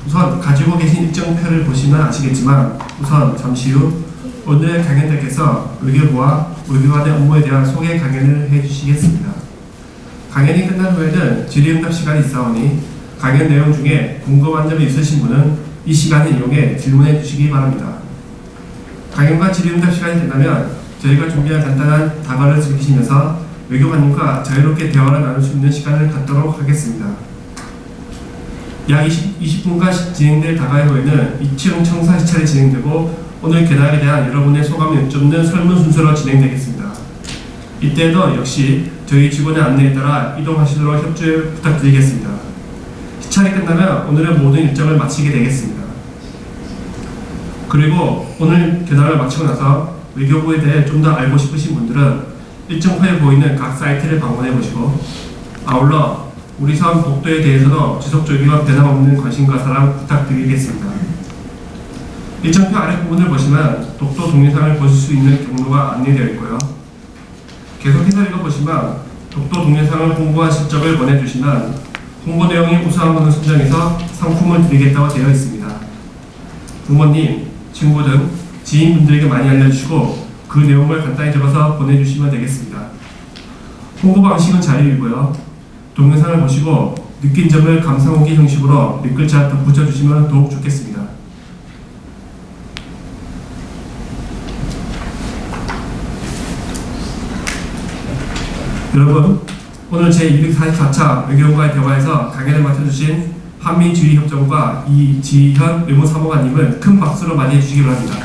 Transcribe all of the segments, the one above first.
우선 가지고 계신 일정표를 보시면 아시겠지만 우선 잠시 후 오늘 강연자께서 외교부와 외교관의 업무에 대한 소개 강연을 해주시겠습니다. 강연이 끝난 후에는 질의응답 시간이 있사오니 강연 내용 중에 궁금한 점이 있으신 분은 이 시간을 이용해 질문해 주시기 바랍니다. 강연과 질의응답 시간이 된다면 저희가 준비한 간단한 다발을 즐기시면서 외교관님과 자유롭게 대화를 나눌 수 있는 시간을 갖도록 하겠습니다. 약 20분간 진행될 다발 후에는 2층 청사 시찰이 진행되고 오늘 개당에 대한 여러분의 소감을 여쭙는 설문 순서로 진행되겠습니다. 이때도 역시 저희 직원의 안내에 따라 이동하시도록 협조 부탁드리겠습니다. 시찰이 끝나면 오늘의 모든 일정을 마치게 되겠습니다. 그리고 오늘 개당을 마치고 나서 외교부에 대해 좀 더 알고 싶으신 분들은 일정 후에 보이는 각 사이트를 방문해 보시고 아울러 우리 사업 독도에 대해서도 지속적이고 변함없는 관심과 사랑 부탁드리겠습니다. 일정표 아래 부분을 보시면 독도 동영상을 보실 수 있는 경로가 안내되어 있고요. 계속해서 읽어보시면 독도 동영상을 홍보한 실적을 보내주시면 홍보 내용이 우수한 분을 선정해서 상품을 드리겠다고 되어 있습니다. 부모님, 친구 등 지인분들에게 많이 알려주시고 그 내용을 간단히 적어서 보내주시면 되겠습니다. 홍보 방식은 자유이고요. 동영상을 보시고 느낀 점을 감상후기 형식으로 몇 글자 덧붙여주시면 더욱 좋겠습니다. 여러분, 오늘 제244차 외교관과의 대화에서 강연을 맡아주신 한미주의협정과 이지현 외무사무관님을 큰 박수로 맞이해 주시기 바랍니다.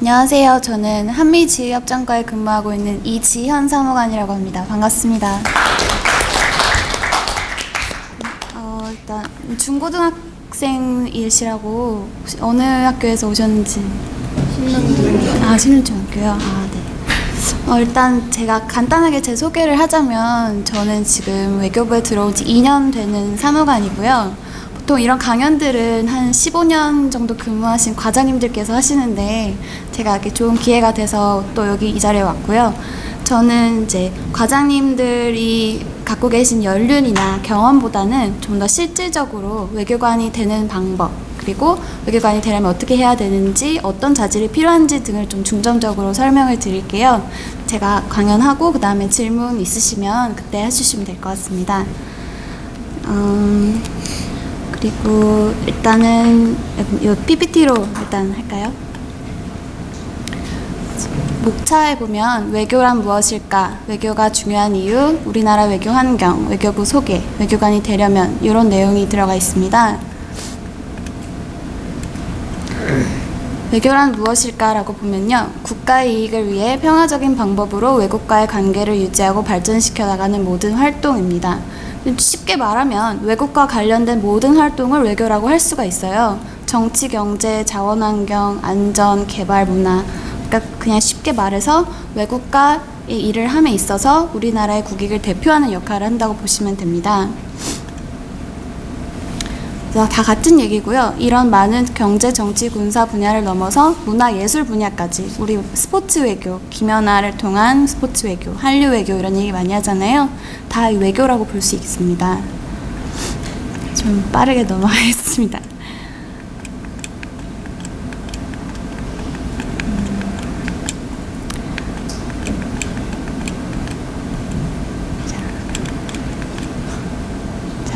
안녕하세요. 저는 한미지휘협정과에 근무하고 있는 이지현 사무관이라고 합니다. 반갑습니다. 일단 중고등학생이시라고 혹시 어느 학교에서 오셨는지 신릉중학교요? 네. 일단 제가 간단하게 제 소개를 하자면 저는 지금 외교부에 들어온 지 2년 되는 사무관이고요. 보통 이런 강연들은 한 15년 정도 근무하신 과장님들께서 하시는데 제가 이렇게 좋은 기회가 돼서 또 여기 이 자리에 왔고요. 저는 이제 과장님들이 갖고 계신 연륜이나 경험보다는 좀 더 실질적으로 외교관이 되는 방법, 그리고 외교관이 되려면 어떻게 해야 되는지, 어떤 자질이 필요한지 등을 좀 중점적으로 설명을 드릴게요. 제가 강연하고 그 다음에 질문 있으시면 그때 해주시면 될 것 같습니다. 그리고 일단은 이 PPT로 일단 할까요? 목차에 보면 외교란 무엇일까, 외교가 중요한 이유, 우리나라 외교 환경, 외교부 소개, 외교관이 되려면 이런 내용이 들어가 있습니다. 외교란 무엇일까라고 보면요, 국가의 이익을 위해 평화적인 방법으로 외국과의 관계를 유지하고 발전시켜 나가는 모든 활동입니다. 쉽게 말하면 외국과 관련된 모든 활동을 외교라고 할 수가 있어요. 정치, 경제, 자원환경, 안전, 개발, 문화. 그러니까 그냥 쉽게 말해서 외국과의 일을 함에 있어서 우리나라의 국익을 대표하는 역할을 한다고 보시면 됩니다. 다 같은 얘기고요. 이런 많은 경제, 정치, 군사 분야를 넘어서 문화, 예술 분야까지 우리 스포츠 외교, 김연아를 통한 스포츠 외교, 한류 외교 이런 얘기 많이 하잖아요. 다 외교라고 볼 수 있습니다. 좀 빠르게 넘어가겠습니다.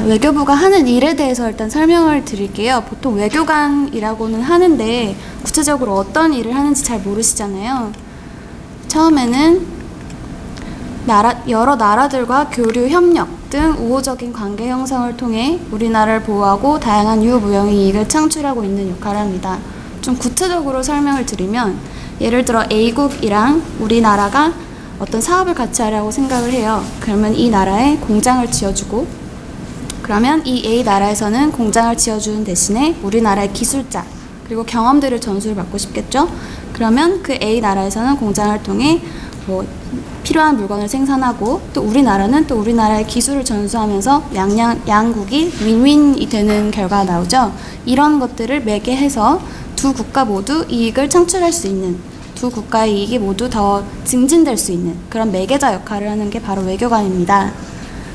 외교부가 하는 일에 대해서 일단 설명을 드릴게요. 보통 외교관이라고는 하는데 구체적으로 어떤 일을 하는지 잘 모르시잖아요. 처음에는 여러 나라들과 교류, 협력 등 우호적인 관계 형성을 통해 우리나라를 보호하고 다양한 유무형의 이익을 창출하고 있는 역할을 합니다. 좀 구체적으로 설명을 드리면 예를 들어 A국이랑 우리나라가 어떤 사업을 같이 하려고 생각을 해요. 그러면 이 나라에 공장을 지어주고, 그러면 이 A 나라에서는 공장을 지어주는 대신에 우리나라의 기술자 그리고 경험들을 전수를 받고 싶겠죠. 그러면 그 A 나라에서는 공장을 통해 필요한 물건을 생산하고, 또 우리나라는 또 우리나라의 기술을 전수하면서 양국이 윈윈이 되는 결과가 나오죠. 이런 것들을 매개해서 두 국가 모두 이익을 창출할 수 있는, 두 두 국가의 이익이 모두 더 증진될 수 있는 그런 매개자 역할을 하는 게 바로 외교관입니다.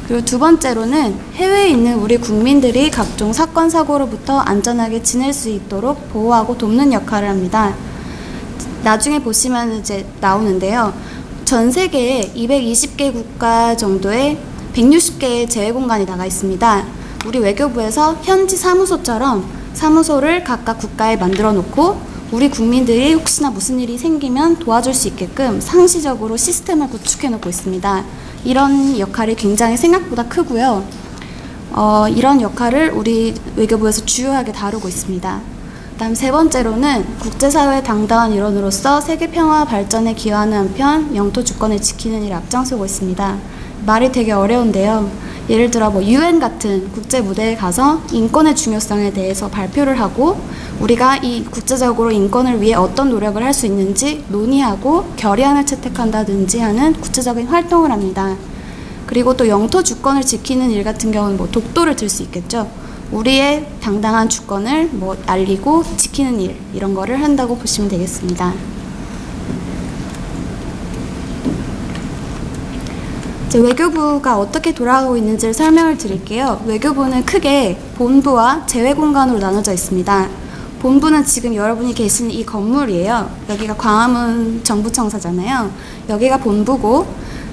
그리고 두 번째로는 해외에 있는 우리 국민들이 각종 사건, 사고로부터 안전하게 지낼 수 있도록 보호하고 돕는 역할을 합니다. 나중에 보시면 이제 나오는데요. 전 세계에 220개 국가 정도의 160개의 재외공간이 나가 있습니다. 우리 외교부에서 현지 사무소처럼 사무소를 각각 국가에 만들어 놓고 우리 국민들이 혹시나 무슨 일이 생기면 도와줄 수 있게끔 상시적으로 시스템을 구축해 놓고 있습니다. 이런 역할이 굉장히 생각보다 크고요. 이런 역할을 우리 외교부에서 주요하게 다루고 있습니다. 다음 세 번째로는 국제사회의 당당한 일원으로서 세계 평화 발전에 기여하는 한편 영토 주권을 지키는 일에 앞장서고 있습니다. 말이 되게 어려운데요. 예를 들어 UN 같은 국제 무대에 가서 인권의 중요성에 대해서 발표를 하고 우리가 이 국제적으로 인권을 위해 어떤 노력을 할 수 있는지 논의하고 결의안을 채택한다든지 하는 구체적인 활동을 합니다. 그리고 또 영토 주권을 지키는 일 같은 경우는 뭐 독도를 들 수 있겠죠. 우리의 당당한 주권을 뭐 알리고 지키는 일 이런 거를 한다고 보시면 되겠습니다. 이제 외교부가 어떻게 돌아가고 있는지를 설명을 드릴게요. 외교부는 크게 본부와 재외공간으로 나눠져 있습니다. 본부는 지금 여러분이 계시는 이 건물이에요. 여기가 광화문 정부청사잖아요. 여기가 본부고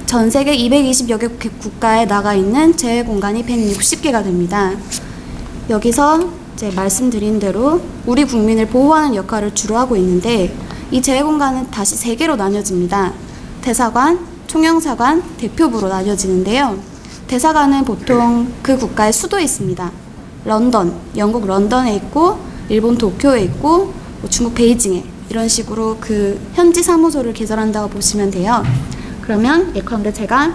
전 세계 220여 개 국가에 나가 있는 재외공간이 160개가 됩니다. 여기서 이제 말씀드린 대로 우리 국민을 보호하는 역할을 주로 하고 있는데 이 재외공간은 다시 3개로 나뉘어집니다. 대사관, 총영사관, 대표부로 나뉘어지는데요. 대사관은 보통 그 국가의 수도에 있습니다. 런던, 영국 런던에 있고 일본 도쿄에 있고 중국 베이징에 이런 식으로 그 현지 사무소를 개설한다고 보시면 돼요. 그러면 예컨대 제가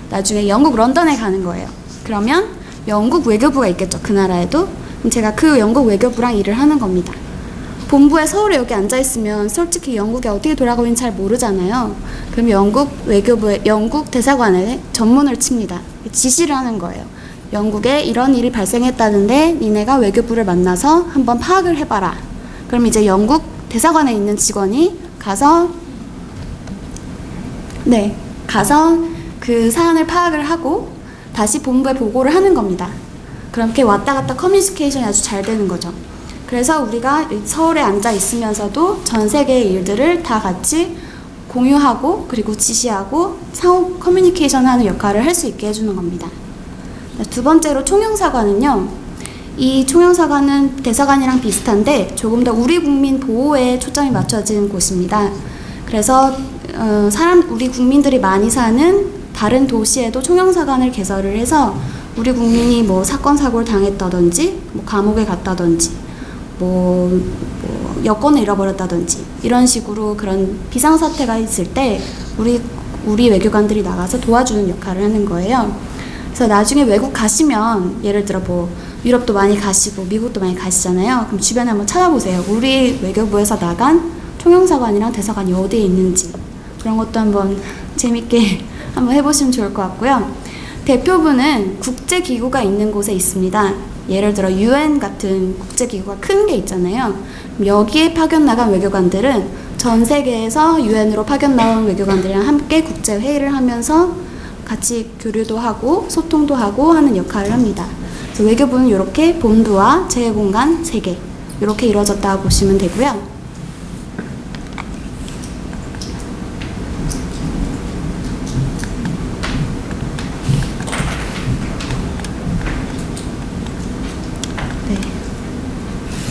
나중에 영국 런던에 가는 거예요. 그러면 영국 외교부가 있겠죠. 그 나라에도. 그럼 제가 그 영국 외교부랑 일을 하는 겁니다. 본부에 서울에 여기 앉아있으면 솔직히 영국에 어떻게 돌아가고 있는지 잘 모르잖아요. 그럼 영국 외교부의 영국 대사관에 전문을 칩니다. 지시를 하는 거예요. 영국에 이런 일이 발생했다는데 니네가 외교부를 만나서 한번 파악을 해봐라. 그럼 이제 영국 대사관에 있는 직원이 가서 그 사안을 파악을 하고 다시 본부에 보고를 하는 겁니다. 그렇게 왔다 갔다 커뮤니케이션이 아주 잘 되는 거죠. 그래서 우리가 서울에 앉아 있으면서도 전 세계의 일들을 다 같이 공유하고 그리고 지시하고 상호 커뮤니케이션 하는 역할을 할 수 있게 해주는 겁니다. 두 번째로 총영사관은요. 이 총영사관은 대사관이랑 비슷한데 조금 더 우리 국민 보호에 초점이 맞춰진 곳입니다. 그래서 우리 국민들이 많이 사는 다른 도시에도 총영사관을 개설을 해서 우리 국민이 뭐 사건 사고를 당했다든지 뭐 감옥에 갔다든지 뭐 여권을 잃어버렸다든지 이런 식으로 그런 비상사태가 있을 때 우리 외교관들이 나가서 도와주는 역할을 하는 거예요. 그래서 나중에 외국 가시면 예를 들어 뭐 유럽도 많이 가시고 미국도 많이 가시잖아요. 그럼 주변에 한번 찾아보세요. 우리 외교부에서 나간 총영사관이랑 대사관이 어디에 있는지 그런 것도 한번 재밌게 한번 해보시면 좋을 것 같고요. 대표부는 국제기구가 있는 곳에 있습니다. 예를 들어 UN 같은 국제기구가 큰 게 있잖아요. 여기에 파견 나간 외교관들은 전 세계에서 UN으로 파견 나온 외교관들이랑 함께 국제회의를 하면서 같이 교류도 하고 소통도 하고 하는 역할을 합니다. 그래서 외교부는 이렇게 본부와 재외공간 3개 이렇게 이루어졌다고 보시면 되고요.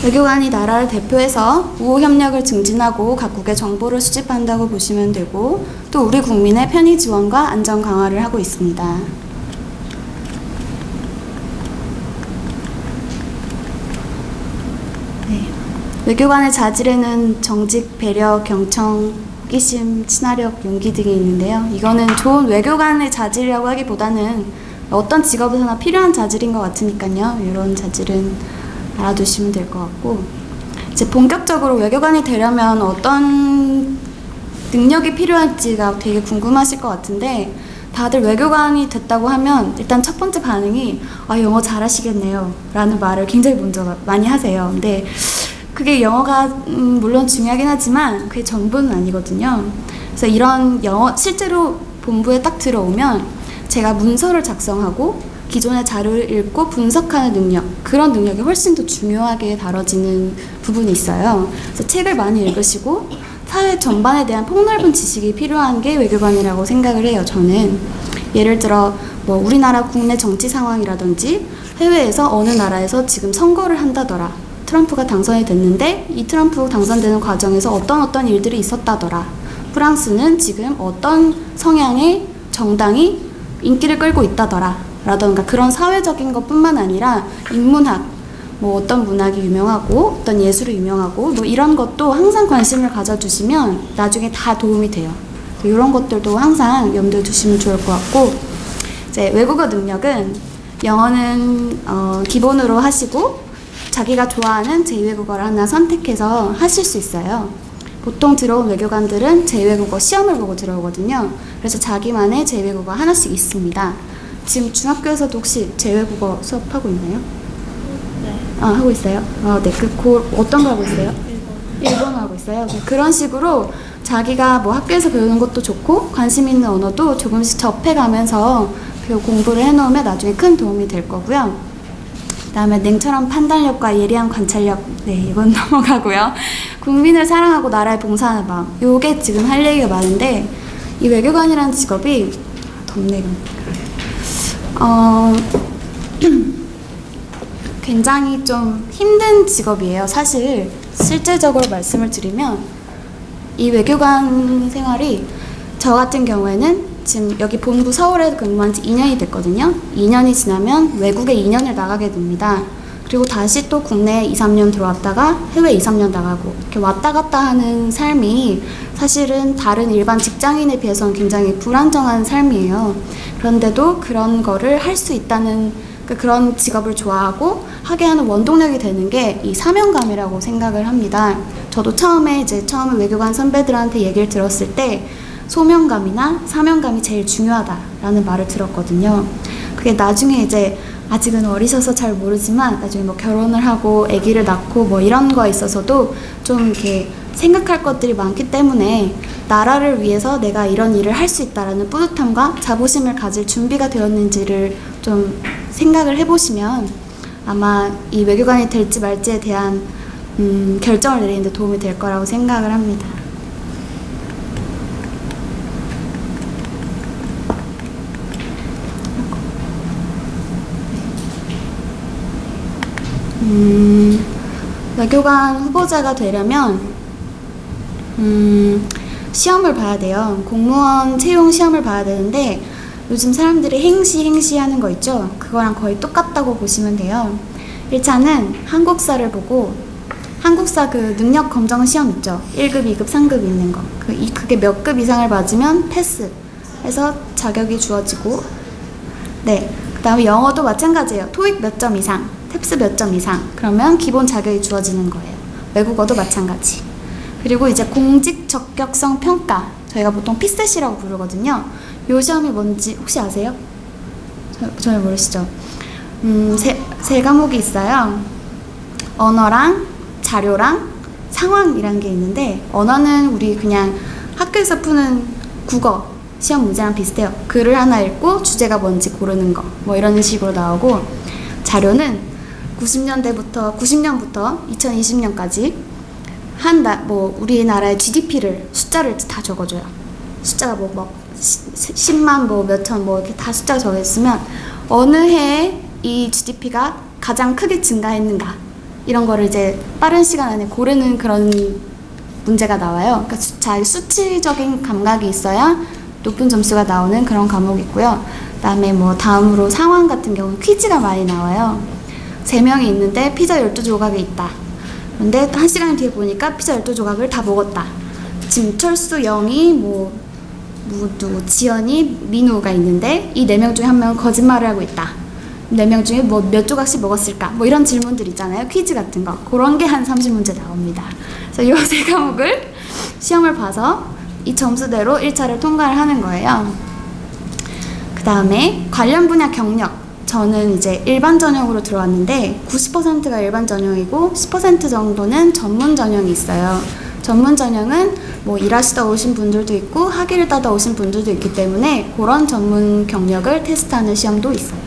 외교관이 나라를 대표해서 우호 협력을 증진하고 각국의 정보를 수집한다고 보시면 되고 또 우리 국민의 편의 지원과 안전 강화를 하고 있습니다. 외교관의 자질에는 정직, 배려, 경청, 호기심, 친화력, 용기 등이 있는데요. 이거는 좋은 외교관의 자질이라고 하기보다는 어떤 직업에서나 필요한 자질인 것 같으니까요. 이런 자질은 알아두시면 될 것 같고 이제 본격적으로 외교관이 되려면 어떤 능력이 필요할지가 되게 궁금하실 것 같은데 다들 외교관이 됐다고 하면 일단 첫 번째 반응이 영어 잘하시겠네요 라는 말을 굉장히 먼저 많이 하세요. 근데 그게 영어가 물론 중요하긴 하지만 그게 전부는 아니거든요. 그래서 이런 영어 실제로 본부에 딱 들어오면 제가 문서를 작성하고 기존의 자료를 읽고 분석하는 능력, 그런 능력이 훨씬 더 중요하게 다뤄지는 부분이 있어요. 그래서 책을 많이 읽으시고 사회 전반에 대한 폭넓은 지식이 필요한 게 외교관이라고 생각을 해요. 저는 예를 들어 뭐 우리나라 국내 정치 상황이라든지 해외에서 어느 나라에서 지금 선거를 한다더라. 트럼프가 당선이 됐는데 이 트럼프 당선되는 과정에서 어떤 일들이 있었다더라. 프랑스는 지금 어떤 성향의 정당이 인기를 끌고 있다더라. 라던가 그런 사회적인 것뿐만 아니라 인문학, 뭐 어떤 문학이 유명하고 어떤 예술이 유명하고 뭐 이런 것도 항상 관심을 가져주시면 나중에 다 도움이 돼요. 이런 것들도 항상 염두에 두시면 좋을 것 같고, 이제 외국어 능력은 영어는 기본으로 하시고 자기가 좋아하는 제2외국어를 하나 선택해서 하실 수 있어요. 보통 들어온 외교관들은 제2외국어 시험을 보고 들어오거든요. 그래서 자기만의 제2외국어 하나씩 있습니다. 지금 중학교에서도 혹시 제2외국어 수업하고 있나요? 네. 하고 있어요? 네. 어떤 거 하고 있어요? 일본어 하고 있어요. 그런 식으로 자기가 뭐 학교에서 배우는 것도 좋고 관심 있는 언어도 조금씩 접해가면서 공부를 해놓으면 나중에 큰 도움이 될 거고요. 그다음에 냉철한 판단력과 예리한 관찰력, 네, 이건 넘어가고요. 국민을 사랑하고 나라에 봉사하는 마음, 요게 지금 할 얘기가 많은데 이 외교관이라는 직업이 덥네요. 굉장히 좀 힘든 직업이에요. 사실 실질적으로 말씀을 드리면 이 외교관 생활이 저 같은 경우에는 지금 여기 본부 서울에 근무한 지 2년이 됐거든요. 2년이 지나면 외국에 2년을 나가게 됩니다. 그리고 다시 또 국내에 2, 3년 들어왔다가 해외 2, 3년 나가고 이렇게 왔다 갔다 하는 삶이 사실은 다른 일반 직장인에 비해서는 굉장히 불안정한 삶이에요. 그런데도 그런 거를 할 수 있다는 그런 직업을 좋아하고 하게 하는 원동력이 되는 게 이 사명감이라고 생각을 합니다. 저도 처음에 외교관 선배들한테 얘기를 들었을 때 소명감이나 사명감이 제일 중요하다라는 말을 들었거든요. 그게 나중에 이제 아직은 어리셔서 잘 모르지만 나중에 뭐 결혼을 하고 아기를 낳고 뭐 이런 거에 있어서도 좀 이렇게 생각할 것들이 많기 때문에 나라를 위해서 내가 이런 일을 할 수 있다라는 뿌듯함과 자부심을 가질 준비가 되었는지를 좀 생각을 해보시면 아마 이 외교관이 될지 말지에 대한 결정을 내리는 데 도움이 될 거라고 생각을 합니다. 외교관 후보자가 되려면 시험을 봐야 돼요. 공무원 채용 시험을 봐야 되는데 요즘 사람들이 행시 하는 거 있죠? 그거랑 거의 똑같다고 보시면 돼요. 1차는 한국사를 보고 한국사 그 능력 검정 시험 있죠? 1급, 2급, 3급 있는 거. 그게 몇 급 이상을 맞으면 패스 해서 자격이 주어지고, 네. 그 다음에 영어도 마찬가지예요. 토익 몇 점 이상, 탭스 몇 점 이상. 그러면 기본 자격이 주어지는 거예요. 외국어도 마찬가지. 그리고 이제 공직 적격성 평가. 저희가 보통 피셋이라고 부르거든요. 요 시험이 뭔지 혹시 아세요? 전혀 모르시죠? 세 과목이 있어요. 언어랑 자료랑 상황이라는 게 있는데, 언어는 우리 그냥 학교에서 푸는 국어 시험 문제랑 비슷해요. 글을 하나 읽고 주제가 뭔지 고르는 거, 뭐 이런 식으로 나오고, 자료는 90년부터 2020년까지 우리나라의 GDP를 숫자를 다 적어줘요. 숫자가 뭐 10만 몇천 이렇게 다 숫자가 적어있으면 어느 해에 이 GDP가 가장 크게 증가했는가, 이런 거를 이제 빠른 시간 안에 고르는 그런 문제가 나와요. 그러니까 수치적인 감각이 있어야 높은 점수가 나오는 그런 과목이 있고요. 그다음에 다음으로 상황 같은 경우는 퀴즈가 많이 나와요. 3명이 있는데 피자 12조각이 있다. 그런데 1시간 뒤에 보니까 피자 12조각을 다 먹었다. 지금 철수, 영희, 지연이, 민우가 있는데 이 4명 중에 1명은 거짓말을 하고 있다. 4명 중에 몇 조각씩 먹었을까? 이런 질문들 있잖아요. 퀴즈 같은 거. 그런 게 한 30문제 나옵니다. 그래서 이 3과목을 시험을 봐서 이 점수대로 1차를 통과를 하는 거예요. 그 다음에 관련 분야 경력. 저는 이제 일반 전형으로 들어왔는데 90%가 일반 전형이고 10% 정도는 전문 전형이 있어요. 전문 전형은 뭐 일하시다 오신 분들도 있고 학위를 따다 오신 분들도 있기 때문에 그런 전문 경력을 테스트하는 시험도 있어요.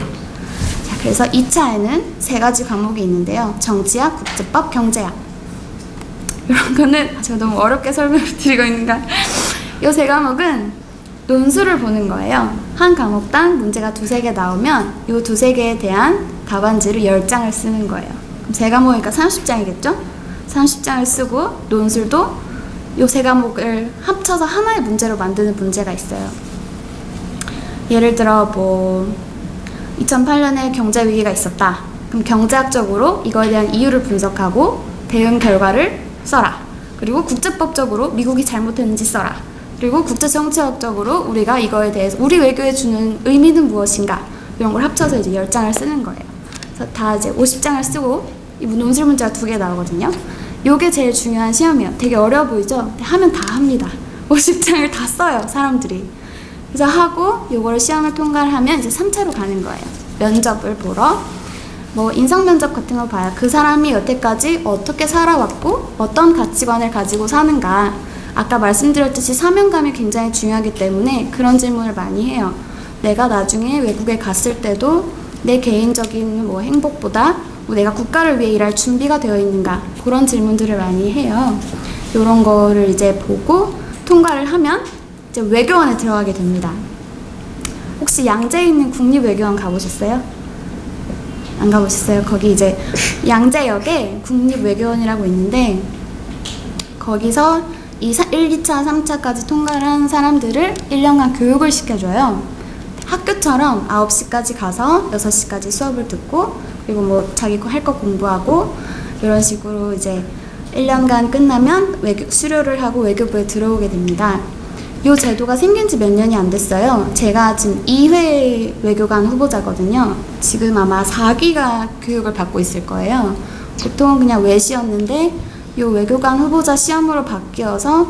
자, 그래서 2차에는 3가지 과목이 있는데요. 정치학, 국제법, 경제학. 이런 거는 제가 너무 어렵게 설명을 드리고 있는가? 이 3과목은 논술을 보는 거예요. 한 과목당 문제가 2-3개 나오면 이 2-3개에 대한 답안지를 10장을 쓰는 거예요. 그럼 3과목이니까 30장이겠죠? 30장을 쓰고 논술도 이 3과목을 합쳐서 하나의 문제로 만드는 문제가 있어요. 예를 들어 뭐 2008년에 경제 위기가 있었다. 그럼 경제학적으로 이거에 대한 이유를 분석하고 대응 결과를 써라. 그리고 국제법적으로 미국이 잘못했는지 써라. 그리고 국제정치학적으로 우리가 이거에 대해서 우리 외교에 주는 의미는 무엇인가 이런 걸 합쳐서 이제 10장을 쓰는 거예요. 그래서 다 이제 50장을 쓰고 이 논술 문제가 2개 나오거든요. 요게 제일 중요한 시험이에요. 되게 어려워 보이죠? 근데 하면 다 합니다. 50장을 다 써요, 사람들이. 그래서 하고 요거를 시험을 통과를 하면 이제 3차로 가는 거예요. 면접을 보러. 뭐 인성 면접 같은 거 봐요. 그 사람이 여태까지 어떻게 살아왔고 어떤 가치관을 가지고 사는가. 아까 말씀드렸듯이 사명감이 굉장히 중요하기 때문에 그런 질문을 많이 해요. 내가 나중에 외국에 갔을 때도 내 개인적인 뭐 행복보다 뭐 내가 국가를 위해 일할 준비가 되어 있는가 그런 질문들을 많이 해요. 이런 거를 이제 보고 통과를 하면 이제 외교원에 들어가게 됩니다. 혹시 양재에 있는 국립외교원 가보셨어요? 안 가보셨어요? 거기 이제 양재역에 국립외교원이라고 있는데 거기서 1, 2차, 3차까지 통과를 한 사람들을 1년간 교육을 시켜줘요. 학교처럼 9시까지 가서 6시까지 수업을 듣고 그리고 뭐 자기 할 거 공부하고 이런 식으로 이제 1년간 끝나면 수료를 하고 외교부에 들어오게 됩니다. 이 제도가 생긴 지 몇 년이 안 됐어요. 제가 지금 2회 외교관 후보자거든요. 지금 아마 4기가 교육을 받고 있을 거예요. 보통은 그냥 외시였는데 이 외교관 후보자 시험으로 바뀌어서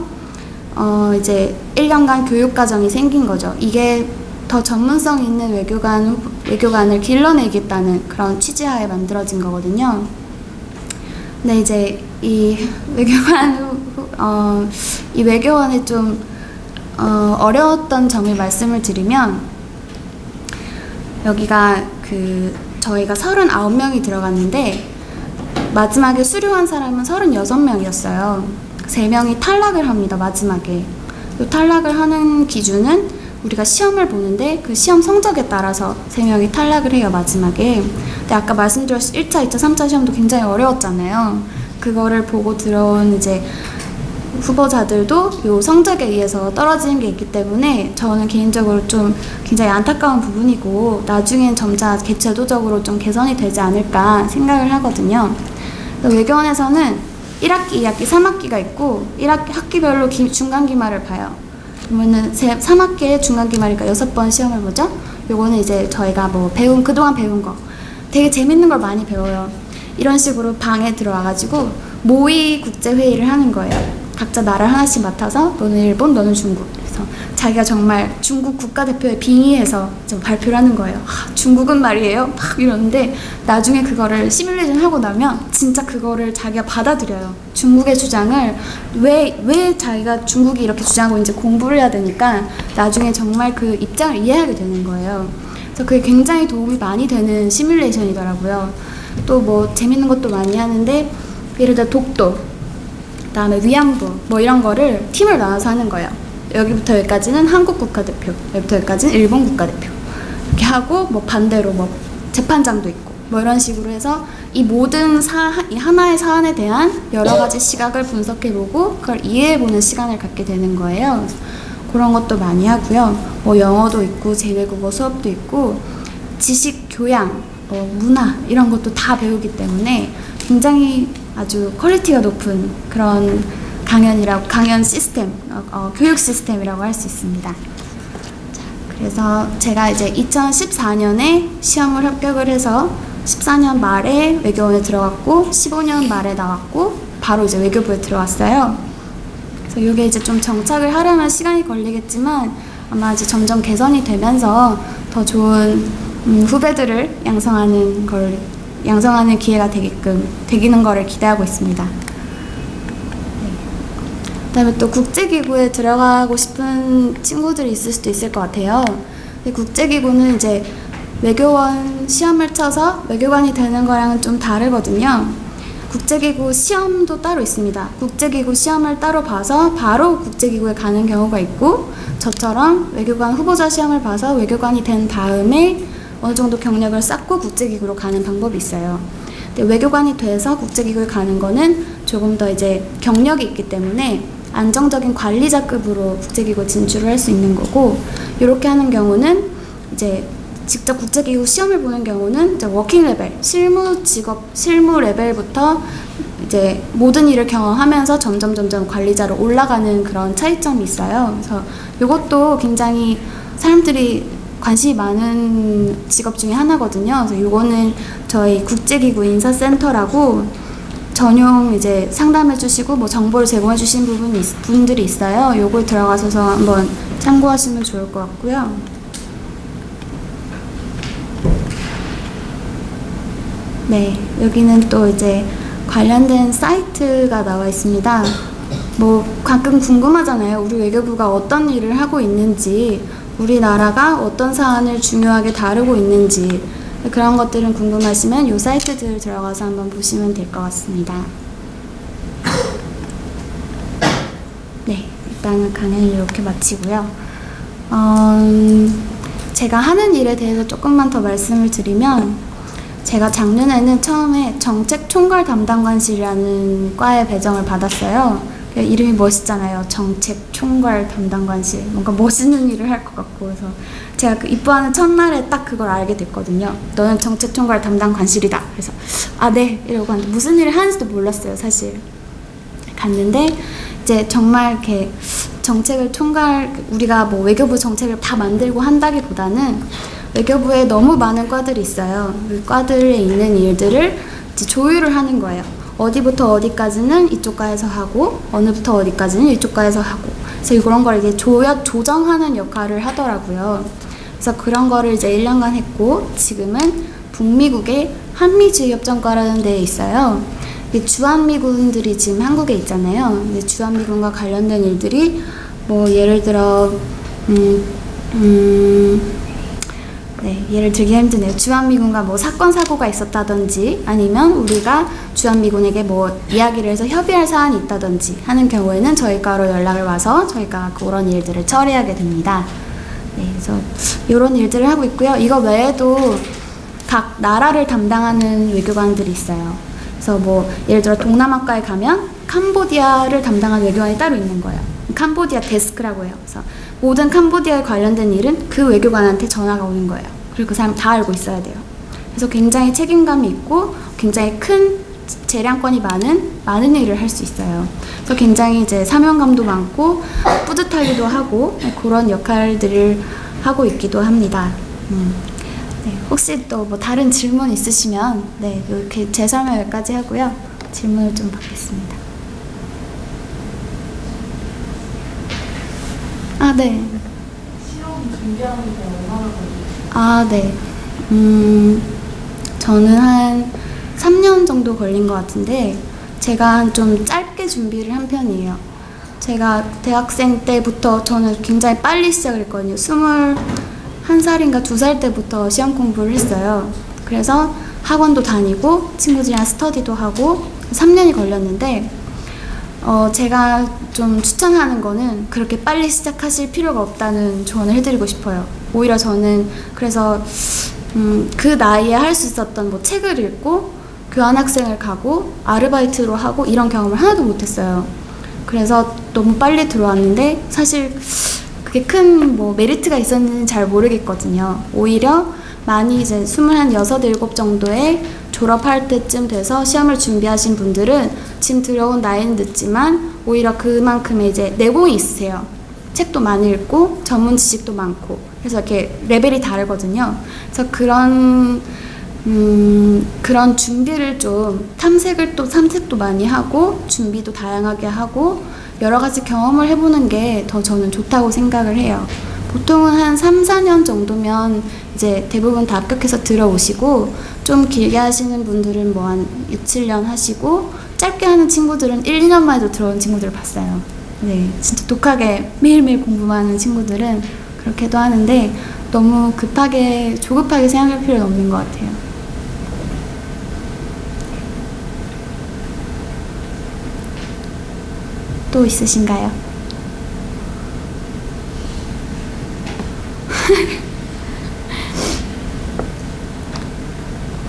이제 1년간 교육 과정이 생긴 거죠. 이게 더 전문성 있는 외교관을 길러내겠다는 그런 취지하에 만들어진 거거든요. 근데 이제 이 이 외교원에 좀 어려웠던 점을 말씀을 드리면 여기가 저희가 39명이 들어갔는데 마지막에 수료한 사람은 36명이었어요. 3명이 탈락을 합니다, 마지막에. 이 탈락을 하는 기준은 우리가 시험을 보는데 그 시험 성적에 따라서 3명이 탈락을 해요, 마지막에. 근데 아까 말씀드렸듯이 1차, 2차, 3차 시험도 굉장히 어려웠잖아요. 그거를 보고 들어온 이제 후보자들도 이 성적에 의해서 떨어지는 게 있기 때문에 저는 개인적으로 좀 굉장히 안타까운 부분이고 나중엔 점차 제도적으로 좀 개선이 되지 않을까 생각을 하거든요. 외교원에서는 1학기, 2학기, 3학기가 있고 1학기 학기별로 중간기말을 봐요. 그러면은 3학기에 중간기말이니까 6번 시험을 보죠. 요거는 이제 저희가 뭐 그동안 배운 거 되게 재밌는 걸 많이 배워요. 이런 식으로 방에 들어와가지고 모의 국제회의를 하는 거예요. 각자 나라 하나씩 맡아서 너는 일본, 너는 중국. 그래서 자기가 정말 중국 국가대표에 빙의해서 좀 발표를 하는 거예요. 중국은 말이에요. 막 이러는데 나중에 그거를 시뮬레이션 하고 나면 진짜 그거를 자기가 받아들여요. 중국의 주장을 왜 자기가 중국이 이렇게 주장하고 이제 공부를 해야 되니까 나중에 정말 그 입장을 이해하게 되는 거예요. 그래서 그게 굉장히 도움이 많이 되는 시뮬레이션이더라고요. 또 뭐 재밌는 것도 많이 하는데 예를 들어 독도 그다음에 위안부 뭐 이런 거를 팀을 나눠서 하는 거예요. 여기부터 여기까지는 한국 국가대표, 여기부터 여기까지는 일본 국가대표 이렇게 하고 뭐 반대로 뭐 재판장도 있고 뭐 이런 식으로 해서 이 모든 이 하나의 사안에 대한 여러 가지 시각을 분석해보고 그걸 이해해보는 시간을 갖게 되는 거예요. 그래서 그런 것도 많이 하고요. 뭐 영어도 있고 제외국어 수업도 있고 지식 교양, 뭐 문화 이런 것도 다 배우기 때문에 굉장히 아주 퀄리티가 높은 그런 강연 시스템, 교육 시스템이라고 할 수 있습니다. 자, 그래서 제가 이제 2014년에 시험을 합격을 해서 14년 말에 외교원에 들어갔고 15년 말에 나왔고 바로 이제 외교부에 들어왔어요. 그래서 이게 이제 좀 정착을 하려면 시간이 걸리겠지만 아마 이제 점점 개선이 되면서 더 좋은 후배들을 양성하는 기회가 되기는 거를 기대하고 있습니다. 네. 그다음에 또 국제기구에 들어가고 싶은 친구들이 있을 수도 있을 것 같아요. 근데 국제기구는 이제 외교원 시험을 쳐서 외교관이 되는 거랑은 좀 다르거든요. 국제기구 시험도 따로 있습니다. 국제기구 시험을 따로 봐서 바로 국제기구에 가는 경우가 있고, 저처럼 외교관 후보자 시험을 봐서 외교관이 된 다음에 어느 정도 경력을 쌓고 국제기구로 가는 방법이 있어요. 근데 외교관이 돼서 국제기구에 가는 거는 조금 더 이제 경력이 있기 때문에 안정적인 관리자급으로 국제기구에 진출을 할 수 있는 거고, 이렇게 하는 경우는 이제 직접 국제기구 시험을 보는 경우는 이제 워킹 레벨, 실무 레벨부터 이제 모든 일을 경험하면서 점점 관리자로 올라가는 그런 차이점이 있어요. 그래서 이것도 굉장히 사람들이 관심이 많은 직업 중에 하나거든요. 그래서 이거는 저희 국제기구 인사센터라고 전용 이제 상담해 주시고 뭐 정보를 제공해 주신 분들이 있어요. 요거에 들어가셔서 한번 참고하시면 좋을 것 같고요. 네, 여기는 또 이제 관련된 사이트가 나와 있습니다. 뭐 가끔 궁금하잖아요. 우리 외교부가 어떤 일을 하고 있는지, 우리나라가 어떤 사안을 중요하게 다루고 있는지, 그런 것들은 궁금하시면 이 사이트들 들어가서 한번 보시면 될 것 같습니다. 네, 일단은 강연을 이렇게 마치고요. 제가 하는 일에 대해서 조금만 더 말씀을 드리면, 제가 작년에는 처음에 정책총괄 담당관실이라는 과에 배정을 받았어요. 이름이 멋있잖아요. 정책총괄 담당관실. 뭔가 멋있는 일을 할 것 같고, 그래서 제가 그 입부하는 첫날에 딱 그걸 알게 됐거든요. 너는 정책총괄 담당관실이다. 그래서 아, 네 이러고 갔는데 무슨 일을 하는지도 몰랐어요, 사실. 갔는데 이제 정말 이렇게 정책을 우리가 뭐 외교부 정책을 다 만들고 한다기보다는 외교부에 너무 많은 과들이 있어요. 그 과들에 있는 일들을 이제 조율을 하는 거예요. 어디부터 어디까지는 이쪽 과에서 하고, 어느부터 어디까지는 이쪽 과에서 하고. 그래서 그런 걸 이제 조정하는 역할을 하더라고요. 그래서 그런 거를 이제 1년간 했고, 지금은 북미국의 한미주의협정과라는 데에 있어요. 주한미군들이 지금 한국에 있잖아요. 근데 주한미군과 관련된 일들이 뭐 예를 들어 네, 예를 들기가 힘드네요. 주한미군과 뭐 사건 사고가 있었다든지, 아니면 우리가 주한미군에게 뭐 이야기를 해서 협의할 사안이 있다든지 하는 경우에는 저희 과로 연락을 와서 저희가 그런 일들을 처리하게 됩니다. 네, 그래서 이런 일들을 하고 있고요. 이거 외에도 각 나라를 담당하는 외교관들이 있어요. 그래서 뭐 예를 들어 동남아과에 가면 캄보디아를 담당하는 외교관이 따로 있는 거예요. 캄보디아 데스크라고 해요. 그래서 모든 캄보디아에 관련된 일은 그 외교관한테 전화가 오는 거예요. 그리고 그 사람 다 알고 있어야 돼요. 그래서 굉장히 책임감이 있고 굉장히 큰 재량권이 많은 일을 할 수 있어요. 그래서 굉장히 이제 사명감도 많고 뿌듯하기도 하고 그런 역할들을 하고 있기도 합니다. 네, 혹시 또 뭐 다른 질문 있으시면 네, 이렇게 제 설명 여기까지 하고요. 질문을 좀 받겠습니다. 아, 네. 시험 준비하는 데 얼마나 걸리세요? 아, 네. 저는 한 3년 정도 걸린 것 같은데, 제가 좀 짧게 준비를 한 편이에요. 제가 대학생 때부터 저는 굉장히 빨리 시작을 했거든요. 21살인가 2살 때부터 시험 공부를 했어요. 그래서 학원도 다니고 친구들이랑 스터디도 하고 3년이 걸렸는데, 제가 좀 추천하는 거는 그렇게 빨리 시작하실 필요가 없다는 조언을 해드리고 싶어요. 오히려 저는 그래서 그 나이에 할 수 있었던 뭐 책을 읽고 교환학생을 가고 아르바이트로 하고 이런 경험을 하나도 못했어요. 그래서 너무 빨리 들어왔는데 사실 그게 큰 뭐 메리트가 있었는지는 잘 모르겠거든요. 오히려 많이 이제 26, 7 정도에 졸업할 때쯤 돼서 시험을 준비하신 분들은 지금 들어온 나이는 늦지만 오히려 그만큼의 이제 내공이 있으세요. 책도 많이 읽고 전문 지식도 많고 그래서 이렇게 레벨이 다르거든요. 그래서 그런 준비를 좀 탐색도 많이 하고 준비도 다양하게 하고 여러 가지 경험을 해보는 게 더 저는 좋다고 생각을 해요. 보통은 한 3, 4년 정도면 이제 대부분 다 합격해서 들어오시고, 좀 길게 하시는 분들은 뭐 한 6, 7년 하시고, 짧게 하는 친구들은 1, 2년 만에도 들어온 친구들을 봤어요. 네, 진짜 독하게 매일매일 공부만 하는 친구들은 그렇게도 하는데, 너무 조급하게 생각할 필요는 없는 것 같아요. 또 있으신가요?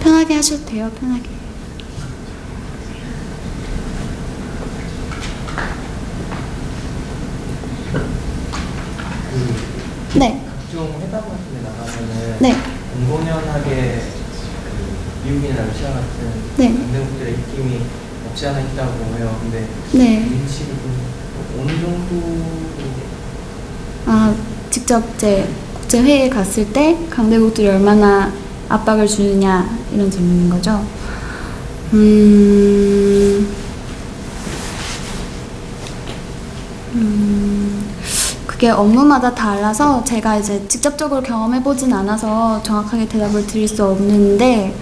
편하게 하셔도 돼요, 편하게. 네. 각종 회담 같은 데 나가면은 네. 공공연하게 그 미국이나 러시아 같은 네. 강대국들의 입김이 없지 않아 있다고 해요. 근데 네. 인식이 어느 정도 직접 이제 국제회의에 갔을 때 강대국들이 얼마나 압박을 주느냐 이런 질문인 거죠. 그게 업무마다 달라서 제가 이제 직접적으로 경험해보진 않아서 정확하게 대답을 드릴 수 없는데,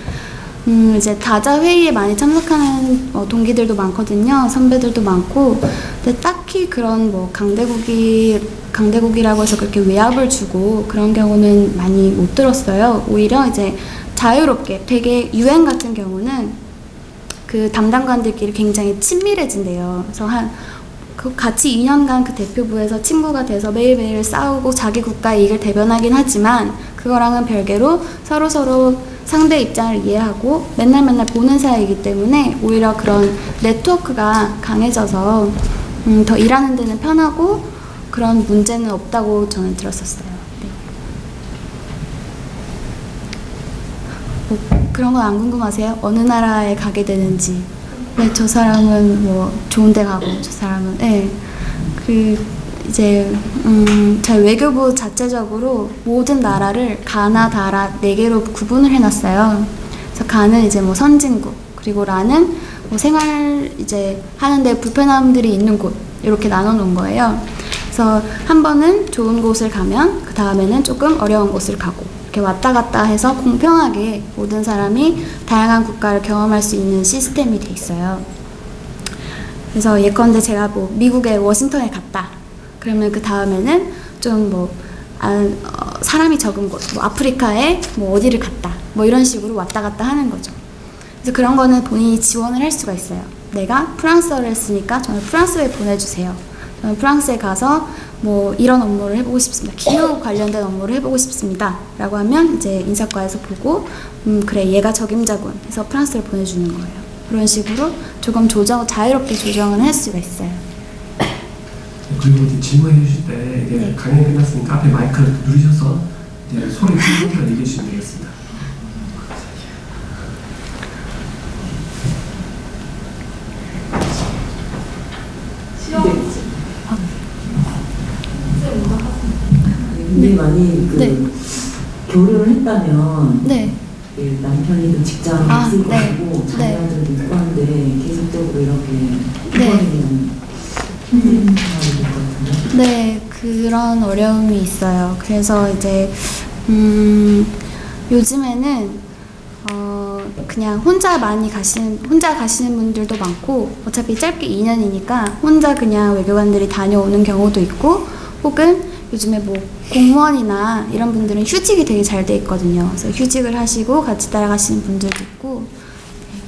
이제 다자 회의에 많이 참석하는 동기들도 많거든요. 선배들도 많고. 근데 딱히 그런 뭐 강대국이라고 해서 그렇게 외압을 주고 그런 경우는 많이 못 들었어요. 오히려 이제 자유롭게, 되게 UN 같은 경우는 그 담당관들끼리 굉장히 친밀해진대요. 그래서 같이 2년간 그 대표부에서 친구가 돼서 매일매일 싸우고 자기 국가의 이익을 대변하긴 하지만, 그거랑은 별개로 서로 상대 입장을 이해하고 맨날 보는 사이이기 때문에 오히려 그런 네트워크가 강해져서 더 일하는 데는 편하고 그런 문제는 없다고 저는 들었었어요. 네. 뭐 그런 건 안 궁금하세요? 어느 나라에 가게 되는지. 네, 저 사람은 뭐 좋은 데 가고 저 사람은 이제 저희 외교부 자체적으로 모든 나라를 가나, 다라 4개로 구분을 해놨어요. 그래서 가는 이제 뭐 선진국, 그리고 라는 뭐 생활 이제 하는데 불편함들이 있는 곳, 이렇게 나눠놓은 거예요. 그래서 한 번은 좋은 곳을 가면 그 다음에는 조금 어려운 곳을 가고, 이렇게 왔다 갔다 해서 공평하게 모든 사람이 다양한 국가를 경험할 수 있는 시스템이 돼 있어요. 그래서 예컨대 제가 뭐 미국의 워싱턴에 갔다. 그러면 그 다음에는 좀 뭐 사람이 적은 곳, 뭐 아프리카에 뭐 어디를 갔다. 뭐 이런 식으로 왔다 갔다 하는 거죠. 그래서 그런 거는 본인이 지원을 할 수가 있어요. 내가 프랑스어를 했으니까 저는 프랑스에 보내주세요. 저는 프랑스에 가서 뭐 이런 업무를 해보고 싶습니다. 기후 관련된 업무를 해보고 싶습니다. 라고 하면 이제 인사과에서 보고 그래 얘가 적임자군 해서 프랑스를 보내주는 거예요. 그런 식으로 조금 자유롭게 조정을 할 수가 있어요. 그리고 이제 질문해 주실 때 이제 네. 강연이 끝났으니까 앞에 마이크를 누르셔서 이제 소리 크게 얘기해 주시면 되겠습니다. 근데 만약 네. 결혼을 했다면 네. 그 남편이든 직장을 있을 것 네. 같고 네. 자녀들도 있고 한데 계속적으로 이렇게 네. 해버리면 힘든 상황이 될 것 같은데. 네, 그런 어려움이 있어요. 그래서 이제 요즘에는 그냥 혼자 가시는 분들도 많고, 어차피 짧게 2년이니까 혼자 그냥 외교관들이 다녀오는 경우도 있고, 혹은 요즘에 뭐 공무원이나 이런 분들은 휴직이 되게 잘 돼 있거든요. 그래서 휴직을 하시고 같이 따라가시는 분들도 있고,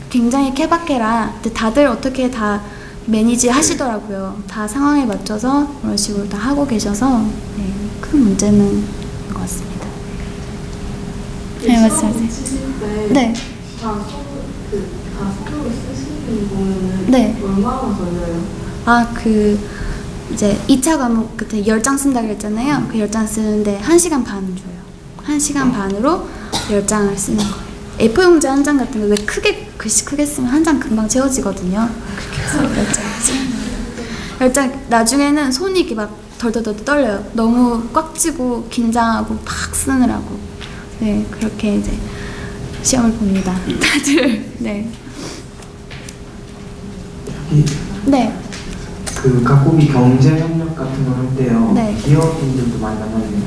굉장히 케바케라. 근데 다들 어떻게 다 매니지 하시더라고요. 다 상황에 맞춰서 그런 식으로 다 하고 계셔서 네, 큰 문제는 있는 것 같습니다. 네, 말씀하세요. 치실 때 네. 다 속도를 쓰시는 거는 네. 얼마나 걸려요? 이제 2차 과목 그때 10장 쓴다 그랬잖아요. 그 10장 쓰는데 1시간 반 줘요. 1시간 반으로 10장을 쓰는 거예요. A4 용지 한 장 같은 거 왜 글씨 크게 쓰면 한 장 금방 채워지거든요. 그렇게 해서 10장 쓰는 거예요. 10장 나중에는 손이 이렇게 막 덜덜덜 떨려요. 너무 꽉 쥐고 긴장하고 팍 쓰느라고. 네, 그렇게 이제 시험을 봅니다. 다들. 네. 네. 그 각국이 경제 협력 같은 걸 할 때요. 네. 기업인들도 많이 만나겠네요.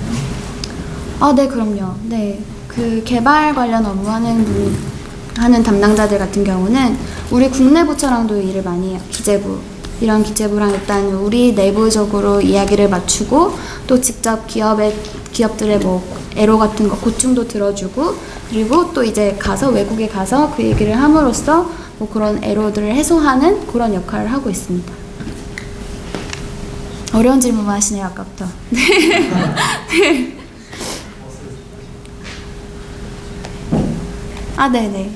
아, 네, 그럼요. 네. 그 개발 관련 업무하는 하는 담당자들 같은 경우는 우리 국내부처랑도 일을 많이 해요. 기재부. 이런 기재부랑 일단 우리 내부적으로 이야기를 맞추고 또 직접 기업들의 뭐 애로 같은 거 고충도 들어주고 그리고 또 이제 가서 외국에 가서 그 얘기를 함으로써 뭐 그런 애로들을 해소하는 그런 역할을 하고 있습니다. 어려운 질문만 하시네요, 아까부터. 네. 아, 네네.